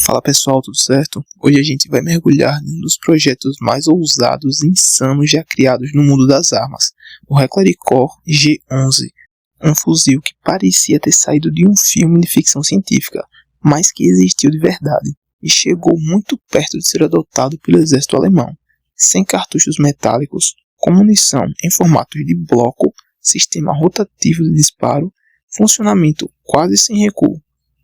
Fala pessoal, tudo certo? Hoje a gente vai mergulhar em um dos projetos mais ousados e insanos já criados no mundo das armas, o Reclaricore G11, um fuzil que parecia ter saído de um filme de ficção científica, mas que existiu de verdade e chegou muito perto de ser adotado pelo exército alemão, sem cartuchos metálicos, com munição em formato de bloco, sistema rotativo de disparo, funcionamento quase sem recuo.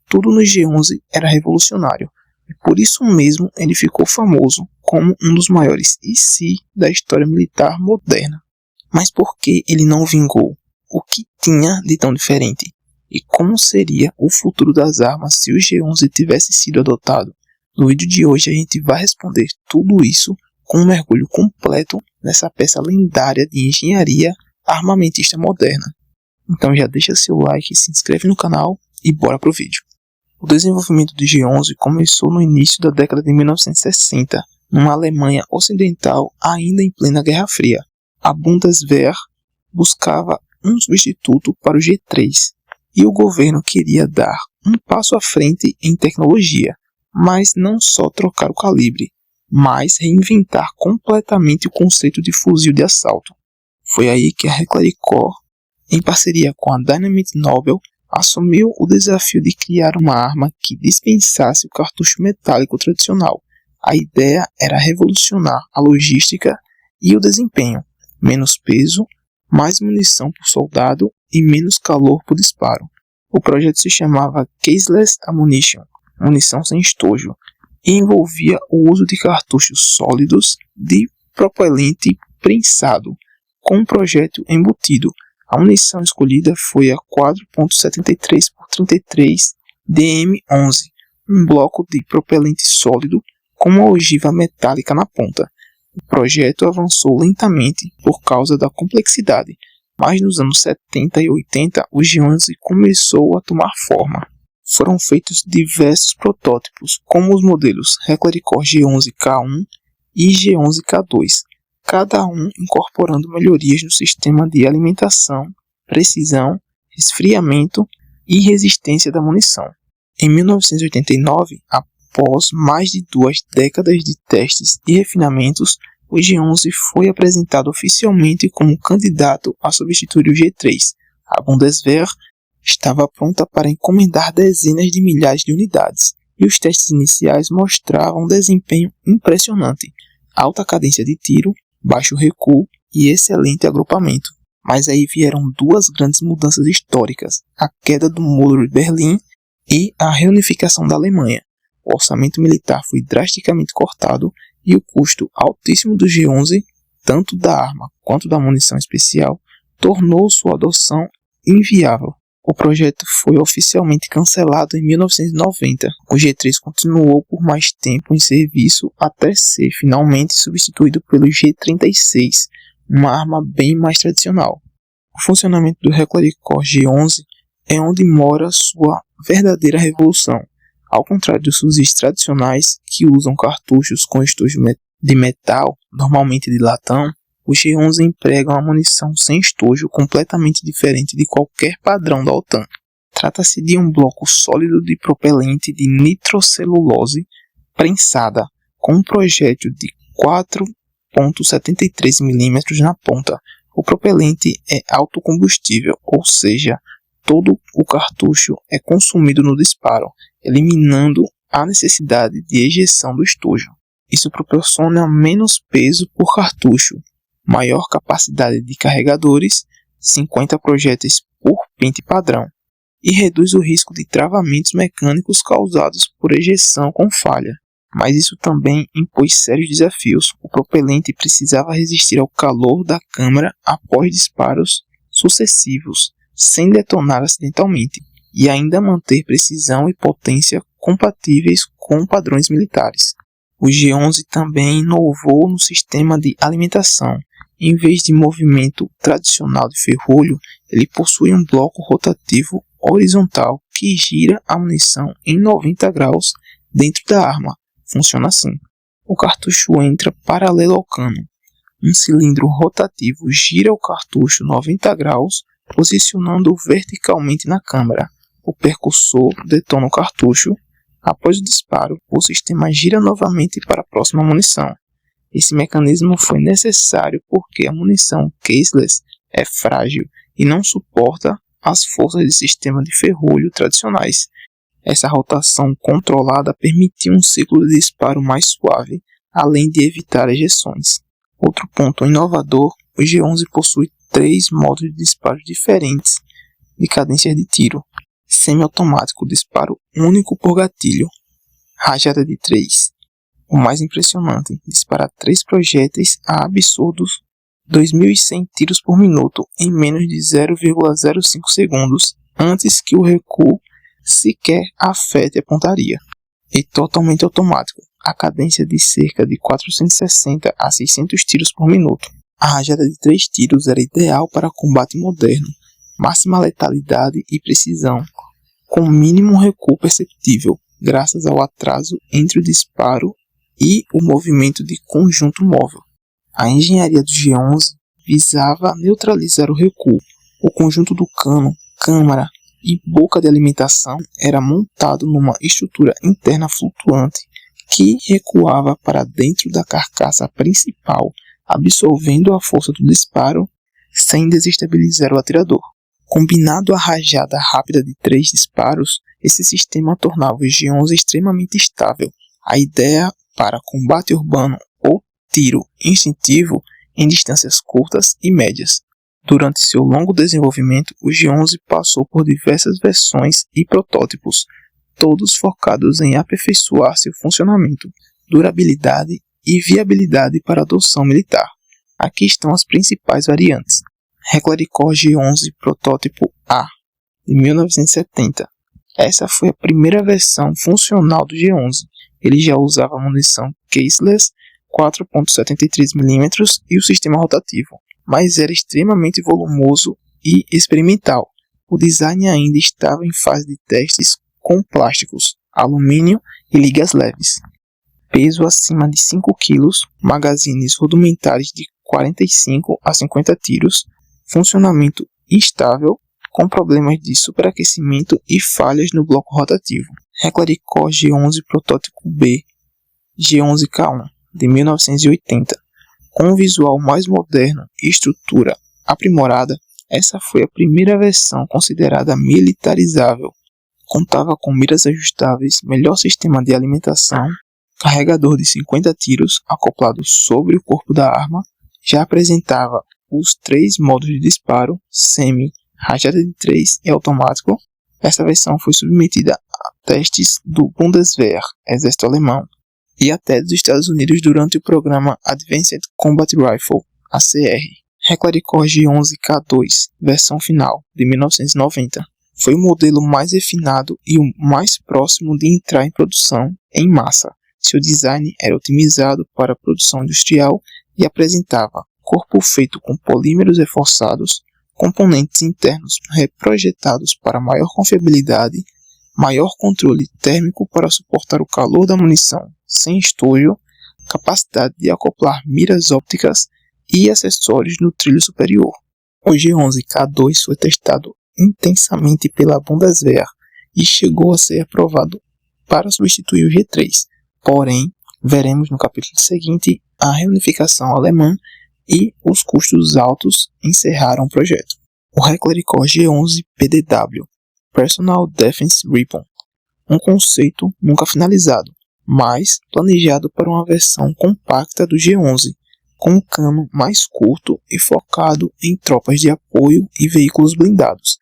Tudo no G11 era revolucionário, e por isso mesmo ele ficou famoso como um dos maiores IC da história militar moderna. Mas por que ele não vingou? O que tinha de tão diferente? E como seria o futuro das armas se o G11 tivesse sido adotado? No vídeo de hoje a gente vai responder tudo isso com um mergulho completo nessa peça lendária de engenharia armamentista moderna. Então já deixa seu like, se inscreve no canal e bora pro vídeo. O desenvolvimento do G11 começou no início da década de 1960, numa Alemanha ocidental ainda em plena Guerra Fria. A Bundeswehr buscava um substituto para o G3, e o governo queria dar um passo à frente em tecnologia, mas não só trocar o calibre, mas reinventar completamente o conceito de fuzil de assalto. Foi aí que a Reclaricore, em parceria com a Dynamit Nobel, assumiu o desafio de criar uma arma que dispensasse o cartucho metálico tradicional. A ideia era revolucionar a logística e o desempenho, menos peso, mais munição por soldado e menos calor por disparo. O projeto se chamava Caseless Ammunition, munição sem estojo, e envolvia o uso de cartuchos sólidos de propelente prensado, com um projétil embutido. A munição escolhida foi a 4.73x33 DM11, um bloco de propelente sólido com uma ogiva metálica na ponta. O projeto avançou lentamente por causa da complexidade, mas nos anos 70 e 80 o G11 começou a tomar forma. Foram feitos diversos protótipos, como os modelos Reclaricore G11K1 e G11K2. Cada um incorporando melhorias no sistema de alimentação, precisão, resfriamento e resistência da munição. Em 1989, após mais de 2 décadas de testes e refinamentos, o G11 foi apresentado oficialmente como candidato a substituir o G3. A Bundeswehr estava pronta para encomendar dezenas de milhares de unidades, e os testes iniciais mostravam um desempenho impressionante, alta cadência de tiro, baixo recuo e excelente agrupamento. Mas aí vieram duas grandes mudanças históricas: a queda do Muro de Berlim e a reunificação da Alemanha. O orçamento militar foi drasticamente cortado e o custo altíssimo do G11, tanto da arma quanto da munição especial, tornou sua adoção inviável. O projeto foi oficialmente cancelado em 1990. O G3 continuou por mais tempo em serviço até ser finalmente substituído pelo G36, uma arma bem mais tradicional. O funcionamento do Reclaricore G11 é onde mora sua verdadeira revolução. Ao contrário dos fuzis tradicionais, que usam cartuchos com estojo de metal, normalmente de latão, o G11 emprega uma munição sem estojo completamente diferente de qualquer padrão da OTAN. Trata-se de um bloco sólido de propelente de nitrocelulose prensada, com um projétil de 4.73 mm na ponta. O propelente é autocombustível, ou seja, todo o cartucho é consumido no disparo, eliminando a necessidade de ejeção do estojo. Isso proporciona menos peso por cartucho, maior capacidade de carregadores, 50 projéteis por pente padrão, e reduz o risco de travamentos mecânicos causados por ejeção com falha. Mas isso também impôs sérios desafios. O propelente precisava resistir ao calor da câmara após disparos sucessivos, sem detonar acidentalmente, e ainda manter precisão e potência compatíveis com padrões militares. O G11 também inovou no sistema de alimentação. Em vez de movimento tradicional de ferrolho, ele possui um bloco rotativo horizontal que gira a munição em 90 graus dentro da arma. Funciona assim: o cartucho entra paralelo ao cano. Um cilindro rotativo gira o cartucho 90 graus, posicionando-o verticalmente na câmara. O percussor detona o cartucho, Após o disparo, o sistema gira novamente para a próxima munição. Esse mecanismo foi necessário porque a munição caseless é frágil e não suporta as forças de sistema de ferrolho tradicionais. Essa rotação controlada permitia um ciclo de disparo mais suave, além de evitar ejeções. Outro ponto inovador, o G11 possui 3 modos de disparo diferentes de cadências de tiro. Semiautomático, disparo único por gatilho. Rajada de 3. O mais impressionante, dispara 3 projéteis a absurdos 2.100 tiros por minuto em menos de 0,05 segundos antes que o recuo sequer afete a pontaria. E totalmente automático, a cadência de cerca de 460 a 600 tiros por minuto. A rajada de 3 tiros era ideal para combate moderno, máxima letalidade e precisão, com mínimo recuo perceptível, graças ao atraso entre o disparo e o movimento de conjunto móvel. A engenharia do G11 visava neutralizar o recuo. O conjunto do cano, câmara e boca de alimentação era montado numa estrutura interna flutuante que recuava para dentro da carcaça principal, absorvendo a força do disparo sem desestabilizar o atirador. Combinado à rajada rápida de 3 disparos, esse sistema tornava o G11 extremamente estável. A ideia para combate urbano ou tiro instintivo em distâncias curtas e médias. Durante seu longo desenvolvimento, o G11 passou por diversas versões e protótipos, todos focados em aperfeiçoar seu funcionamento, durabilidade e viabilidade para adoção militar. Aqui estão as principais variantes. Reclaricor G11 Protótipo A, de 1970. Essa foi a primeira versão funcional do G11. Ele já usava munição caseless 4.73mm e o sistema rotativo, mas era extremamente volumoso e experimental. O design ainda estava em fase de testes com plásticos, alumínio e ligas leves. Peso acima de 5 kg, magazines rudimentares de 45 a 50 tiros, funcionamento instável, com problemas de superaquecimento e falhas no bloco rotativo. Reclaricor G11 Protótipo B, G11K1, de 1980. Com um visual mais moderno e estrutura aprimorada, essa foi a primeira versão considerada militarizável. Contava com miras ajustáveis, melhor sistema de alimentação, carregador de 50 tiros acoplado sobre o corpo da arma, já apresentava os 3 modos de disparo, semi, rajada de 3 e automático. Essa versão foi submetida a testes do Bundeswehr, exército alemão, e até dos Estados Unidos durante o programa Advanced Combat Rifle, ACR. Reclaricor G11K2, versão final, de 1990. Foi o modelo mais refinado e o mais próximo de entrar em produção em massa. Seu design era otimizado para a produção industrial e apresentava corpo feito com polímeros reforçados, componentes internos reprojetados para maior confiabilidade, maior controle térmico para suportar o calor da munição sem estojo, capacidade de acoplar miras ópticas e acessórios no trilho superior. O G11K2 foi testado intensamente pela Bundeswehr e chegou a ser aprovado para substituir o G3. Porém, veremos no capítulo seguinte a reunificação alemã e os custos altos encerraram o projeto. O Reclaricor G11 PDW, Personal Defense Weapon, um conceito nunca finalizado, mas planejado para uma versão compacta do G11, com um cano mais curto e focado em tropas de apoio e veículos blindados.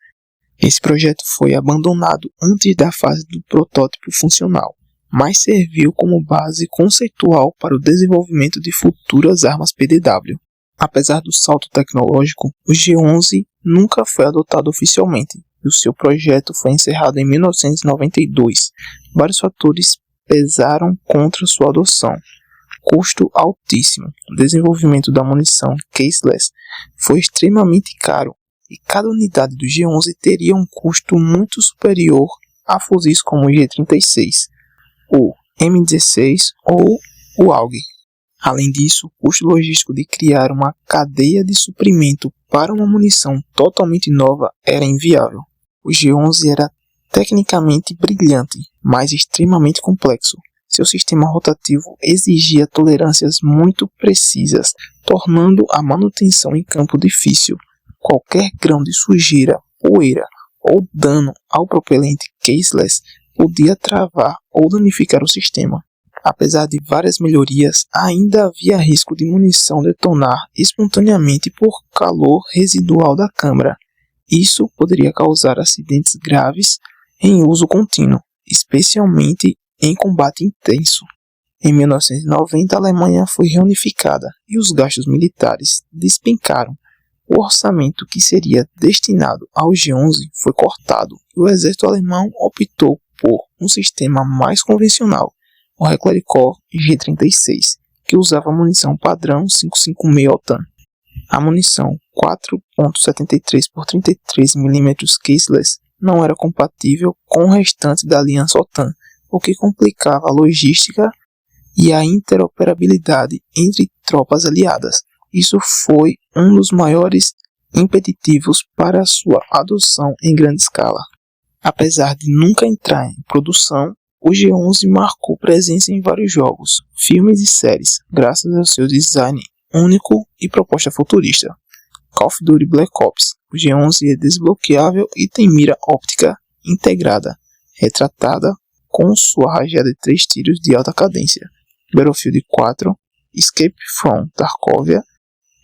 Esse projeto foi abandonado antes da fase do protótipo funcional, mas serviu como base conceitual para o desenvolvimento de futuras armas PDW. Apesar do salto tecnológico, o G11 nunca foi adotado oficialmente e o seu projeto foi encerrado em 1992. Vários fatores pesaram contra sua adoção. Custo altíssimo. O desenvolvimento da munição caseless foi extremamente caro e cada unidade do G11 teria um custo muito superior a fuzis como o G36, o M16 ou o AUG. Além disso, o custo logístico de criar uma cadeia de suprimento para uma munição totalmente nova era inviável. O G11 era Tecnicamente brilhante, mas extremamente complexo, seu sistema rotativo exigia tolerâncias muito precisas, tornando a manutenção em campo difícil. Qualquer grão de sujeira, poeira ou dano ao propelente caseless podia travar ou danificar o sistema. Apesar de várias melhorias, ainda havia risco de munição detonar espontaneamente por calor residual da câmara. Isso poderia causar acidentes graves em uso contínuo, especialmente em combate intenso. Em 1990, a Alemanha foi reunificada e os gastos militares despencaram. O orçamento que seria destinado ao G11 foi cortado e o exército alemão optou por um sistema mais convencional, o Reclericor G36, que usava munição padrão 5,56 Otan. A munição 4.73 por 33 mm caseless não era compatível com o restante da aliança Otan, o que complicava a logística e a interoperabilidade entre tropas aliadas. Isso foi um dos maiores impeditivos para a sua adoção em grande escala. Apesar de nunca entrar em produção, o G11 marcou presença em vários jogos, filmes e séries, graças ao seu design único e proposta futurista. Call of Duty Black Ops, o G11 é desbloqueável e tem mira óptica integrada, retratada com sua rajada de 3 tiros de alta cadência. Battlefield 4, Escape from Tarkovia,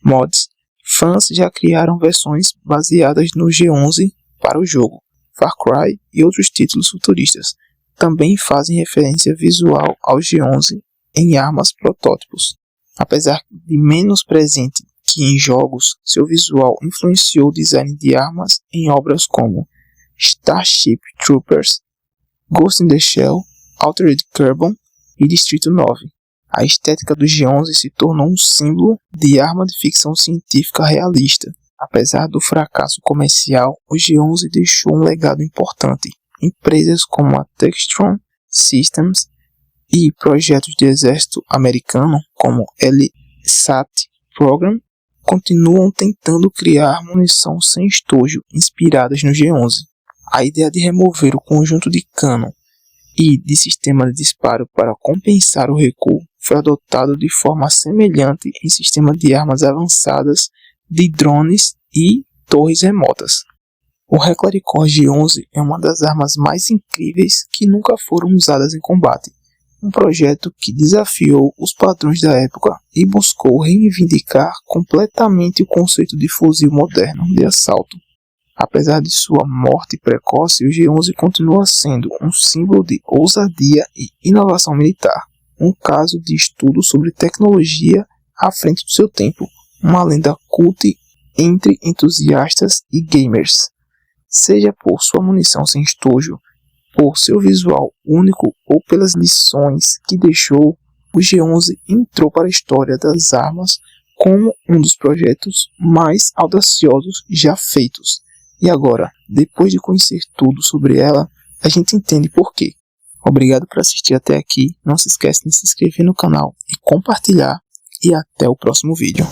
mods, fãs já criaram versões baseadas no G11 para o jogo. Far Cry e outros títulos futuristas também fazem referência visual ao G11 em armas protótipos. Apesar de menos presente que em jogos, seu visual influenciou o design de armas em obras como Starship Troopers, Ghost in the Shell, Altered Carbon e Distrito 9. A estética do G11 se tornou um símbolo de arma de ficção científica realista. Apesar do fracasso comercial, o G11 deixou um legado importante. Empresas como a Textron Systems e projetos de exército americano como LSAT Program continuam tentando criar munição sem estojo inspiradas no G11. A ideia de remover o conjunto de cano e de sistema de disparo para compensar o recuo foi adotado de forma semelhante em sistemas de armas avançadas de drones e torres remotas. O Reclericor G11 é uma das armas mais incríveis que nunca foram usadas em combate. Um projeto que desafiou os padrões da época e buscou reivindicar completamente o conceito de fuzil moderno de assalto. Apesar de sua morte precoce, o G11 continua sendo um símbolo de ousadia e inovação militar, um caso de estudo sobre tecnologia à frente do seu tempo, uma lenda cult entre entusiastas e gamers. Seja por sua munição sem estojo, por seu visual único ou pelas lições que deixou, o G11 entrou para a história das armas como um dos projetos mais audaciosos já feitos. E agora, depois de conhecer tudo sobre ela, a gente entende por quê. Obrigado por assistir até aqui, não se esqueça de se inscrever no canal e compartilhar, e até o próximo vídeo.